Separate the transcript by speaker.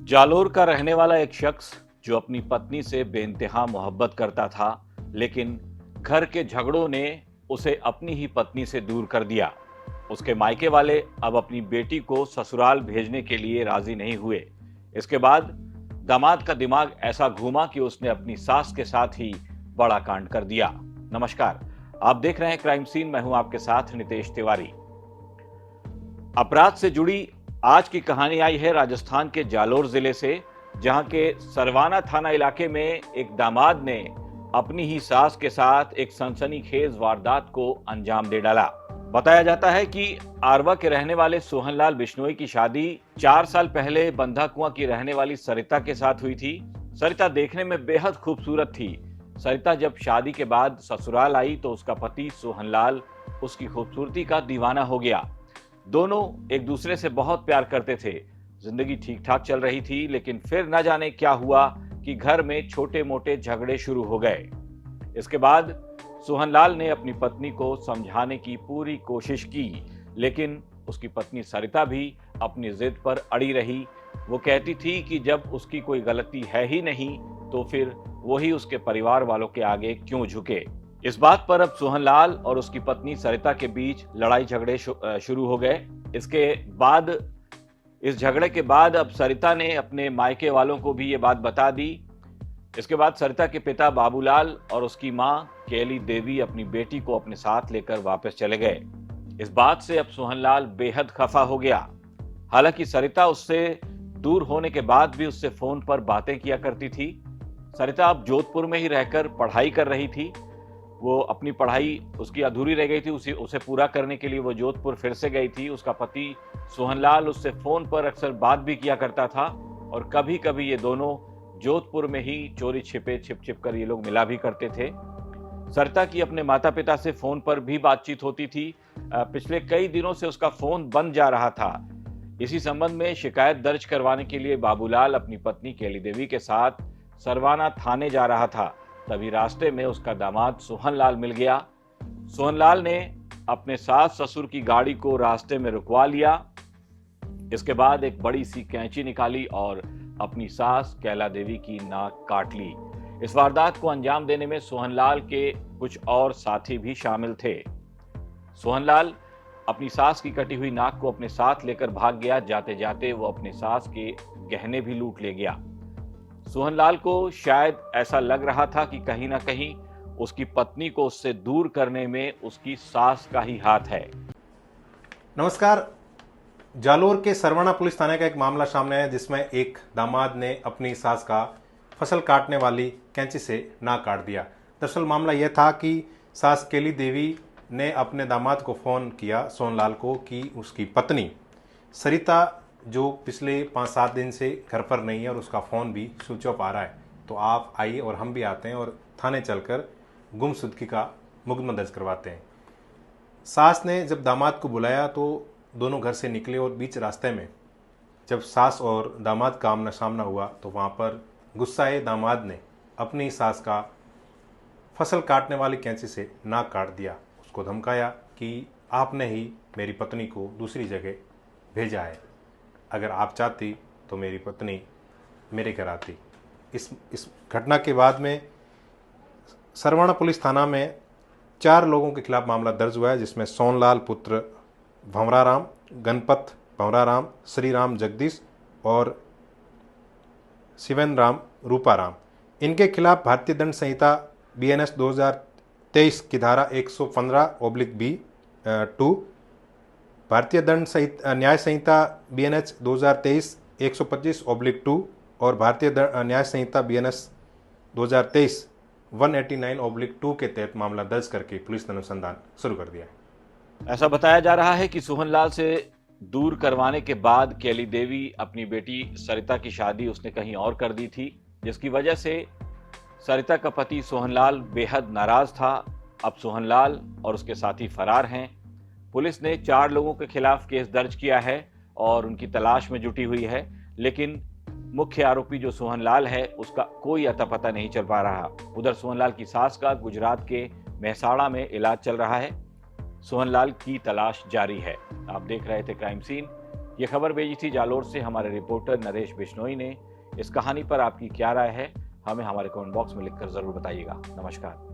Speaker 1: जालोर का रहने वाला एक शख्स जो अपनी पत्नी से बेइंतहा मोहब्बत करता था, लेकिन घर के झगड़ों ने उसे अपनी ही पत्नी से दूर कर दिया। उसके मायके वाले अब अपनी बेटी को ससुराल भेजने के लिए राजी नहीं हुए। इसके बाद दामाद का दिमाग ऐसा घूमा कि उसने अपनी सास के साथ ही बड़ा कांड कर दिया। नमस्कार, आप देख रहे हैं क्राइम सीन। मैं हूं आपके साथ नितेश तिवारी। अपराध से जुड़ी आज की कहानी आई है राजस्थान के जालोर जिले से, जहां के सरवाना थाना इलाके में एक दामाद ने अपनी ही सास के साथ एक सनसनीखेज वारदात को अंजाम दे डाला। बताया जाता है कि आरवा के रहने वाले सोहनलाल बिश्नोई की शादी 4 साल पहले बंधा कुआं की रहने वाली सरिता के साथ हुई थी। सरिता देखने में बेहद खूबसूरत थी। सरिता जब शादी के बाद ससुराल आई तो उसका पति सोहनलाल उसकी खूबसूरती का दीवाना हो गया। दोनों एक दूसरे से बहुत प्यार करते थे। जिंदगी ठीक ठाक चल रही थी, लेकिन फिर न जाने क्या हुआ कि घर में छोटे मोटे झगड़े शुरू हो गए। इसके बाद सोहनलाल ने अपनी पत्नी को समझाने की पूरी कोशिश की, लेकिन उसकी पत्नी सरिता भी अपनी जिद पर अड़ी रही। वो कहती थी कि जब उसकी कोई गलती है ही नहीं तो फिर वही उसके परिवार वालों के आगे क्यों झुके। इस बात पर अब सोहनलाल और उसकी पत्नी सरिता के बीच लड़ाई झगड़े शुरू हो गए। इसके बाद इस झगड़े के बाद अब सरिता ने अपने मायके वालों को भी ये बात बता दी। इसके बाद सरिता के पिता बाबूलाल और उसकी मां केली देवी अपनी बेटी को अपने साथ लेकर वापस चले गए। इस बात से अब सोहनलाल बेहद खफा हो गया। हालांकि सरिता उससे दूर होने के बाद भी उससे फोन पर बातें किया करती थी। सरिता अब जोधपुर में ही रहकर पढ़ाई कर रही थी। वो अपनी पढ़ाई उसकी अधूरी रह गई थी, उसे पूरा करने के लिए वो जोधपुर फिर से गई थी। उसका पति सोहनलाल उससे फोन पर अक्सर बात भी किया करता था और कभी कभी ये दोनों जोधपुर में ही चोरी छिपे छिप कर ये लोग मिला भी करते थे। सरिता की अपने माता पिता से फोन पर भी बातचीत होती थी। पिछले कई दिनों से उसका फोन बंद जा रहा था। इसी संबंध में शिकायत दर्ज करवाने के लिए बाबूलाल अपनी पत्नी केली देवी के साथ सरवाना थाने जा रहा था। तभी रास्ते में उसका दामाद सोहनलाल मिल गया। सोहनलाल ने अपने सास ससुर की गाड़ी को रास्ते में रुकवा लिया। इसके बाद एक बड़ी सी कैंची निकाली और अपनी सास कैला देवी की नाक काट ली। इस वारदात को अंजाम देने में सोहनलाल के कुछ और साथी भी शामिल थे। सोहनलाल अपनी सास की कटी हुई नाक को अपने साथ लेकर भाग गया। जाते जाते वो अपनी सास के गहने भी लूट ले गया। सोहनलाल को शायद ऐसा लग रहा था कि कहीं ना कहीं उसकी पत्नी को उससे दूर करने में उसकी सास का ही हाथ है।
Speaker 2: नमस्कार। जालोर के सरवना पुलिस थाने का एक मामला सामने आया जिसमें एक दामाद ने अपनी सास का फसल काटने वाली कैंची से नाक काट दिया। दरअसल मामला यह था कि सास केली देवी ने अपने दामाद को फ़ोन किया सोहनलाल को कि उसकी पत्नी सरिता जो पिछले 5-7 दिन से घर पर नहीं है और उसका फ़ोन भी स्विच ऑफ आ रहा है, तो आप आइए और हम भी आते हैं और थाने चलकर गुमशुदगी का मुकदमा दर्ज करवाते हैं। सास ने जब दामाद को बुलाया तो दोनों घर से निकले और बीच रास्ते में जब सास और दामाद का आमना सामना हुआ तो वहाँ पर गुस्साए दामाद ने अपनी सास का फसल काटने वाली कैंची से नाक काट दिया। उसको धमकाया कि आपने ही मेरी पत्नी को दूसरी जगह भेजा है, अगर आप चाहती तो मेरी पत्नी मेरे घर आती। इस घटना के बाद में सरवाना पुलिस थाना में 4 लोगों के खिलाफ मामला दर्ज हुआ है, जिसमें सोहनलाल पुत्र भंवराराम, गणपत भंवराराम, श्री राम जगदीश और शिवन राम रूपाराम। इनके खिलाफ भारतीय दंड संहिता BNS 2023 की धारा 115/B 2, भारतीय दंड न्याय संहिता BNH 2023 125/2 और भारतीय न्याय संहिता BNS 2023 189/2 के तहत मामला दर्ज करके पुलिस ने अनुसंधान शुरू कर दिया है।
Speaker 1: ऐसा बताया जा रहा है कि सोहनलाल से दूर करवाने के बाद केली देवी अपनी बेटी सरिता की शादी उसने कहीं और कर दी थी, जिसकी वजह से सरिता का पति सोहनलाल बेहद नाराज था। अब सोहनलाल और उसके साथी फरार हैं। पुलिस ने 4 लोगों के खिलाफ केस दर्ज किया है और उनकी तलाश में जुटी हुई है, लेकिन मुख्य आरोपी जो सोहनलाल है उसका कोई अता पता नहीं चल पा रहा। उधर सोहनलाल की सास का गुजरात के मेहसाणा में इलाज चल रहा है। सोहनलाल की तलाश जारी है। आप देख रहे थे क्राइम सीन। ये खबर भेजी थी जालोर से हमारे रिपोर्टर नरेश बिश्नोई ने। इस कहानी पर आपकी क्या राय है, हमें हमारे कमेंट बॉक्स में लिखकर जरूर बताइएगा। नमस्कार।